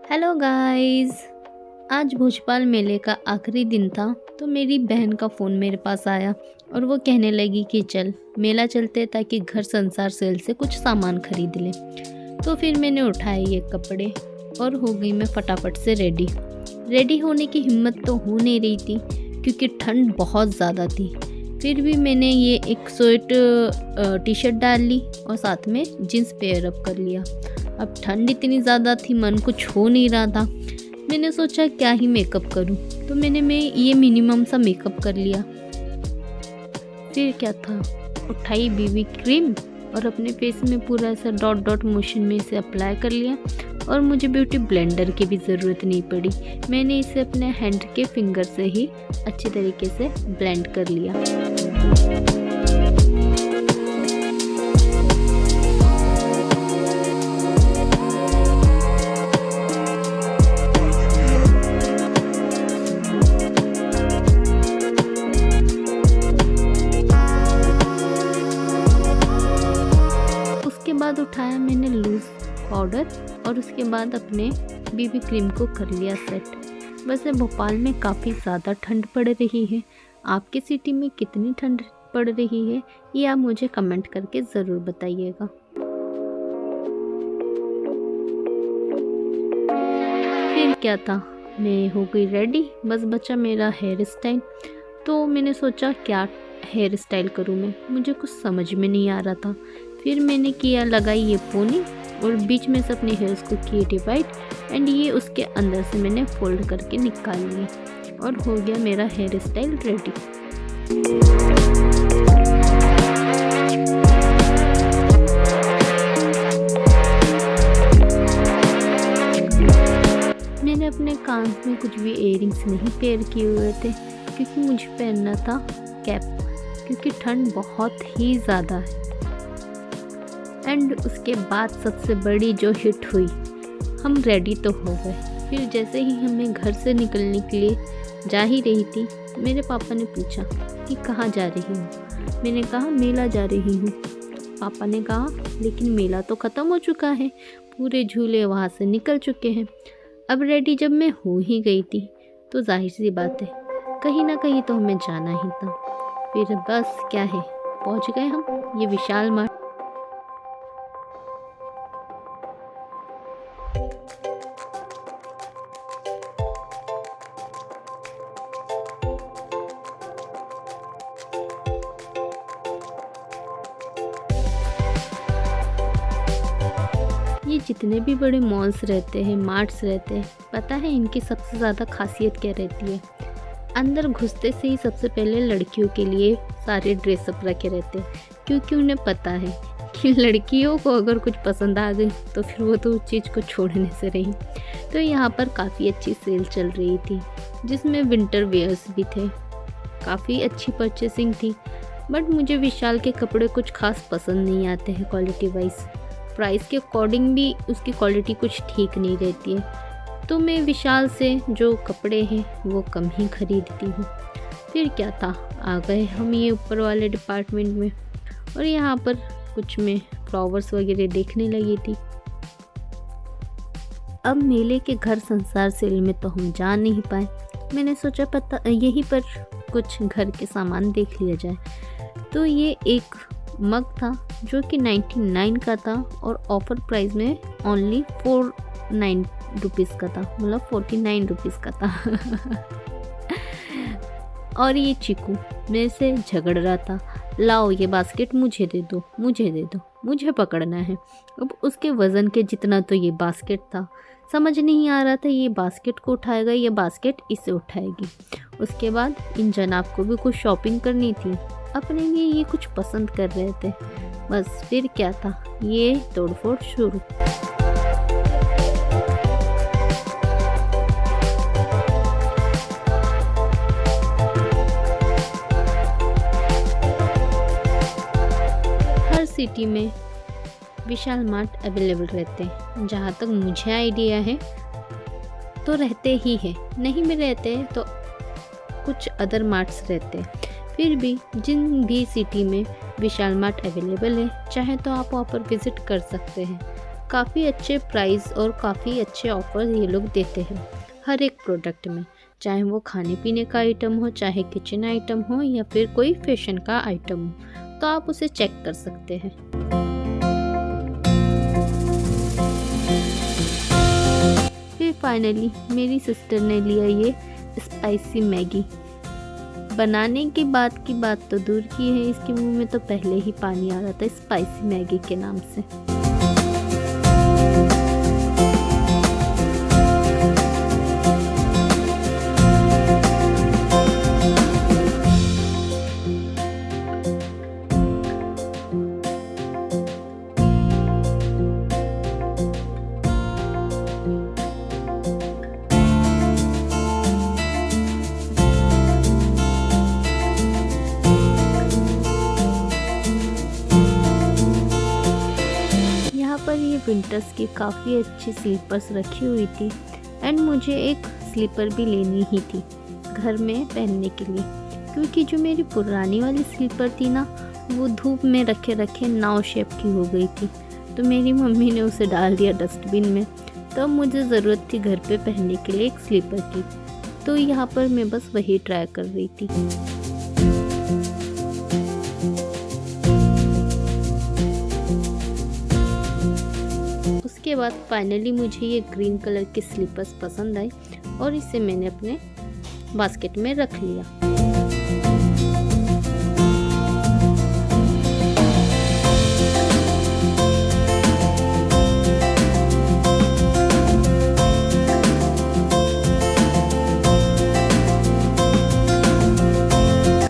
Hello guys. आज भोपाल मेले का आखिरी दिन था तो मेरी बहन का फ़ोन मेरे पास आया और वो कहने लगी कि चल मेला चलते ताकि घर संसार सेल से कुछ सामान खरीद ले। तो फिर मैंने उठाए ये कपड़े और हो गई मैं फटाफट से रेडी होने की हिम्मत तो हो नहीं रही थी क्योंकि ठंड बहुत ज़्यादा थी। फिर भी मैंने ये एक स्वेट टी शर्ट डाल ली और साथ में जीन्स पेयर अप कर लिया। अब ठंड इतनी ज़्यादा थी, मन कुछ हो नहीं रहा था। मैंने सोचा क्या ही मेकअप करूं, तो मैं ये मिनिमम सा मेकअप कर लिया। फिर क्या था, उठाई बीबी क्रीम और अपने फेस में पूरा ऐसा डॉट डॉट मोशन में इसे अप्लाई कर लिया। और मुझे ब्यूटी ब्लेंडर की भी ज़रूरत नहीं पड़ी, मैंने इसे अपने हैंड के फिंगर से ही अच्छी तरीके से ब्लेंड कर लिया। उसके बाद उठाया मैंने लूज़ पाउडर और उसके बाद अपने बीबी क्रीम को कर लिया सेट। वैसे भोपाल में काफ़ी ज़्यादा ठंड पड़ रही है। आपकी सिटी में कितनी ठंड पड़ रही है ये आप मुझे कमेंट करके ज़रूर बताइएगा। फिर क्या था, मैं हो गई रेडी, बस बचा मेरा हेयर स्टाइल। तो मैंने सोचा क्या हेयर स्टाइल करूँ मैं, मुझे कुछ समझ में नहीं आ रहा था। फिर मैंने लगाई ये पोनी और बीच में से अपने हेयर्स को किए डिवाइड एंड ये उसके अंदर से मैंने फोल्ड करके निकाल लिया और हो गया मेरा हेयर स्टाइल रेडी। मैंने अपने कान में कुछ भी इयररिंग्स नहीं पेयर किए हुए थे क्योंकि मुझे पहनना था कैप, क्योंकि ठंड बहुत ही ज़्यादा है। एंड उसके बाद सबसे बड़ी जो हिट हुई, हम रेडी तो हो गए। फिर जैसे ही हमें घर से निकलने के लिए जा ही रही थी, मेरे पापा ने पूछा कि कहाँ जा रही हूँ। मैंने कहा मेला जा रही हूँ। पापा ने कहा लेकिन मेला तो ख़त्म हो चुका है, पूरे झूले वहाँ से निकल चुके हैं। अब रेडी जब मैं हो ही गई थी तो जाहिर सी बात है कहीं ना कहीं तो हमें जाना ही था। फिर बस क्या है, पहुँच गए हम ये विशाल मार्ट। ये जितने भी बड़े मॉल्स रहते हैं, मार्ट्स रहते हैं, पता है इनकी सबसे ज़्यादा खासियत क्या रहती है? अंदर घुसते से ही सबसे पहले लड़कियों के लिए सारे ड्रेसअप रखे रहते हैं, क्योंकि उन्हें पता है कि लड़कियों को अगर कुछ पसंद आ गई तो फिर वो तो उस चीज़ को छोड़ने से रही। तो यहाँ पर काफ़ी अच्छी सेल चल रही थी जिसमें विंटर वेयर्स भी थे, काफ़ी अच्छी परचेसिंग थी। बट मुझे विशाल के कपड़े कुछ खास पसंद नहीं आते हैं क्वालिटी वाइज, प्राइस के अकॉर्डिंग भी उसकी क्वालिटी कुछ ठीक नहीं रहती है। तो मैं विशाल से जो कपड़े हैं वो कम ही खरीदती हूँ। फिर क्या था, आ गए हम ये ऊपर वाले डिपार्टमेंट में और यहाँ पर कुछ मैं फ्लावर्स वगैरह देखने लगी थी। अब मेले के घर संसार सेल में तो हम जा नहीं पाए, मैंने सोचा पता यहीं पर कुछ घर के सामान देख लिया जाए। तो ये एक मग था जो कि 99 का था और ऑफर प्राइस में ओनली 49 रुपीज़ का था, मतलब 49 रुपीज़ का था। और ये चीकू मेरे से झगड़ रहा था, लाओ ये बास्केट मुझे दे दो, मुझे दे दो, मुझे पकड़ना है। अब उसके वज़न के जितना तो ये बास्केट था, समझ नहीं आ रहा था ये बास्केट को उठाएगा या बास्केट इसे उठाएगी। उसके बाद इन जनाब को भी कुछ शॉपिंग करनी थी, अपने लिए ये कुछ पसंद कर रहे थे। बस फिर क्या था, ये तोड़फोड़ शुरू। हर सिटी में विशाल मार्ट अवेलेबल रहते हैं, जहाँ तक मुझे आइडिया है तो रहते ही हैं, नहीं भी रहते हैं तो कुछ अदर मार्ट्स रहते हैं। फिर भी जिन भी सिटी में विशाल मार्ट अवेलेबल है, चाहे तो आप वहाँ पर विज़िट कर सकते हैं। काफ़ी अच्छे प्राइस और काफ़ी अच्छे ऑफर ये लोग देते हैं हर एक प्रोडक्ट में, चाहे वो खाने पीने का आइटम हो, चाहे किचन आइटम हो या फिर कोई फैशन का आइटम हो, तो आप उसे चेक कर सकते हैं। फिर फाइनली मेरी सिस्टर ने लिया ये स्पाइसी मैगी। बनाने के बाद की बात तो दूर की है, इसके मुंह में तो पहले ही पानी आ रहा था स्पाइसी मैगी के नाम से। पर ये विंटर्स की काफ़ी अच्छी स्लीपर्स रखी हुई थी एंड मुझे एक स्लीपर भी लेनी ही थी घर में पहनने के लिए, क्योंकि जो मेरी पुरानी वाली स्लीपर थी ना, वो धूप में रखे रखे नाव शेप की हो गई थी, तो मेरी मम्मी ने उसे डाल दिया डस्टबिन में। तो मुझे ज़रूरत थी घर पे पहनने के लिए एक स्लीपर की, तो यहाँ पर मैं बस वही ट्राई कर रही थी। उसके बाद फाइनली मुझे ये ग्रीन कलर की स्लीपर्स पसंद आई और इसे मैंने अपने बास्केट में रख लिया।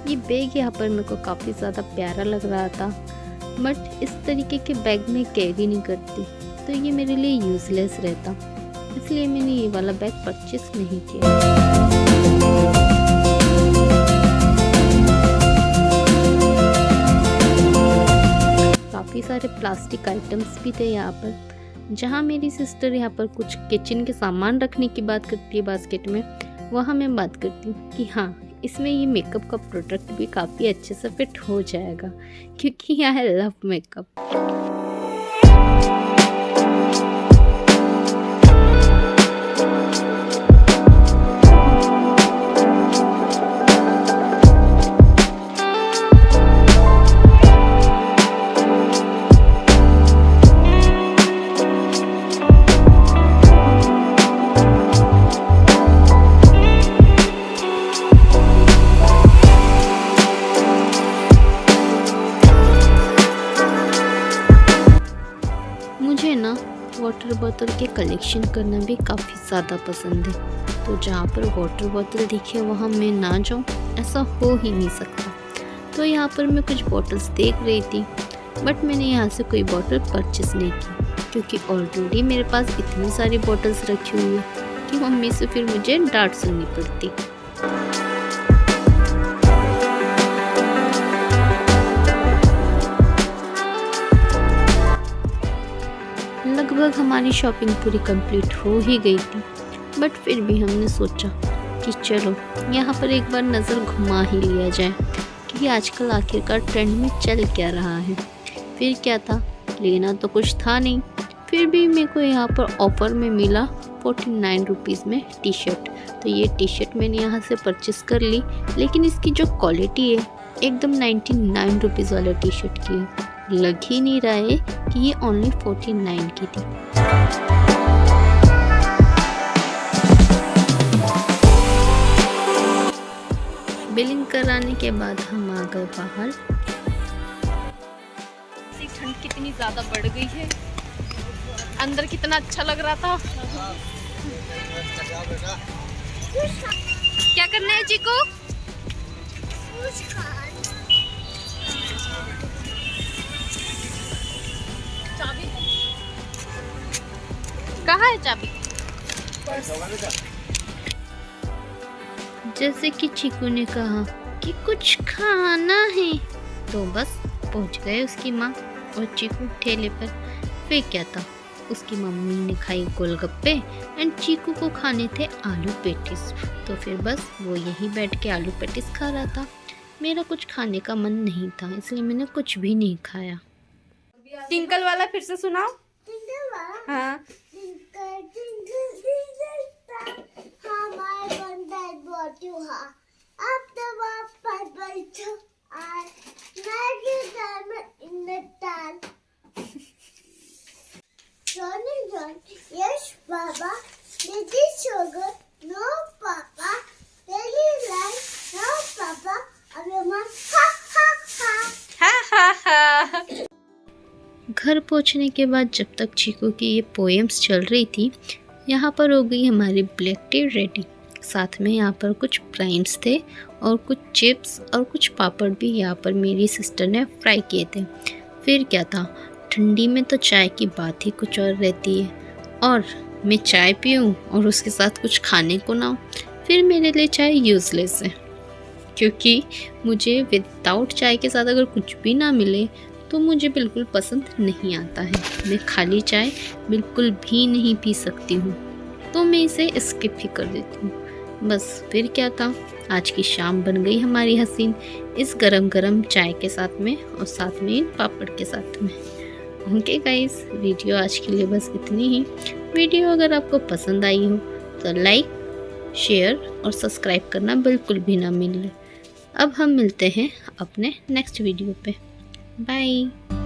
ये बैग यहाँ पर मेरे को काफ़ी ज़्यादा प्यारा लग रहा था, बट इस तरीके के बैग में कैरी नहीं करती, तो ये मेरे लिए यूज़लेस रहता, इसलिए मैंने ये वाला बैग परचेस नहीं किया। काफ़ी सारे प्लास्टिक आइटम्स भी थे यहाँ पर। जहाँ मेरी सिस्टर यहाँ पर कुछ किचन के सामान रखने की बात करती है बास्केट में, वहाँ मैं बात करती हूँ कि हाँ, इसमें ये मेकअप का प्रोडक्ट भी काफ़ी अच्छे से फिट हो जाएगा, क्योंकि आई लव मेकअप। मुझे ना वाटर बोतल के कलेक्शन करना भी काफ़ी ज़्यादा पसंद है, तो जहाँ पर वाटर बोतल दिखे वहाँ मैं ना जाऊँ, ऐसा हो ही नहीं सकता। तो यहाँ पर मैं कुछ बॉटल्स देख रही थी, बट मैंने यहाँ से कोई बॉटल परचेस नहीं की, क्योंकि ऑलरेडी मेरे पास इतनी सारी बॉटल्स रखी हुई है कि मम्मी से फिर मुझे डांट सुननी पड़ती। लगभग हमारी शॉपिंग पूरी कंप्लीट हो ही गई थी, बट फिर भी हमने सोचा कि चलो यहाँ पर एक बार नज़र घुमा ही लिया जाए कि आजकल आखिरकार ट्रेंड में चल क्या रहा है। फिर क्या था, लेना तो कुछ था नहीं, फिर भी मेरे को यहाँ पर ऑफ़र में मिला 49 रुपीज़ में टी शर्ट। तो ये टी शर्ट मैंने यहाँ से परचेस कर ली, लेकिन इसकी जो क्वालिटी है एकदम 99 रुपीज़ वाला टी शर्ट की है, लग ही नहीं रहा है कि ये ओनली 49 की थी। बिलिंग कराने के बाद हम आ गए बाहर। ठंड कितनी ज्यादा बढ़ गई है, अंदर कितना अच्छा लग रहा था। क्या करना है चीकू? चाबी कहाँ है? चाबी जैसे कि चीकू ने कहा कि कुछ खाना है, तो बस पहुंच गए उसकी माँ और चीकू ठेले पर। फिर क्या था, उसकी मम्मी ने खाई गोलगप्पे एंड चीकू को खाने थे आलू पेटिस, तो फिर बस वो यहीं बैठ के आलू पेटिस खा रहा था। मेरा कुछ खाने का मन नहीं था, इसलिए मैंने कुछ भी नहीं खाया। टिंकल वाला फिर से सुनाओ। हाँ Yes, Baba. This is sugar. No, Papa. Daily life. No, Papa. Everyone. Ha ha ha. हा हा हा। घर पहुंचने के बाद जब तक चीकू की ये पोएम्स चल रही थी, यहाँ पर हो गई हमारी ब्लैक टी रेडी। साथ में यहाँ पर कुछ प्राइम्स थे और कुछ चिप्स और कुछ पापड़ भी यहाँ पर मेरी सिस्टर ने फ्राई किए थे। फिर क्या था, ठंडी में तो चाय की बात ही कुछ और रहती है, और मैं चाय पीऊँ और उसके साथ कुछ खाने को ना हो, फिर मेरे लिए चाय यूज़लेस है। क्योंकि मुझे विदाउट चाय के साथ अगर कुछ भी ना मिले तो मुझे बिल्कुल पसंद नहीं आता है। मैं खाली चाय बिल्कुल भी नहीं पी सकती हूँ, तो मैं इसे स्किप ही कर देती हूँ। बस फिर क्या था, आज की शाम बन गई हमारी हसीन इस गरम गरम चाय के साथ में और साथ में पापड़ के साथ में। ओके गाइस, वीडियो आज के लिए बस इतनी ही। वीडियो अगर आपको पसंद आई हो तो लाइक, शेयर और सब्सक्राइब करना बिल्कुल भी ना मिले। अब हम मिलते हैं अपने नेक्स्ट वीडियो पे। बाय।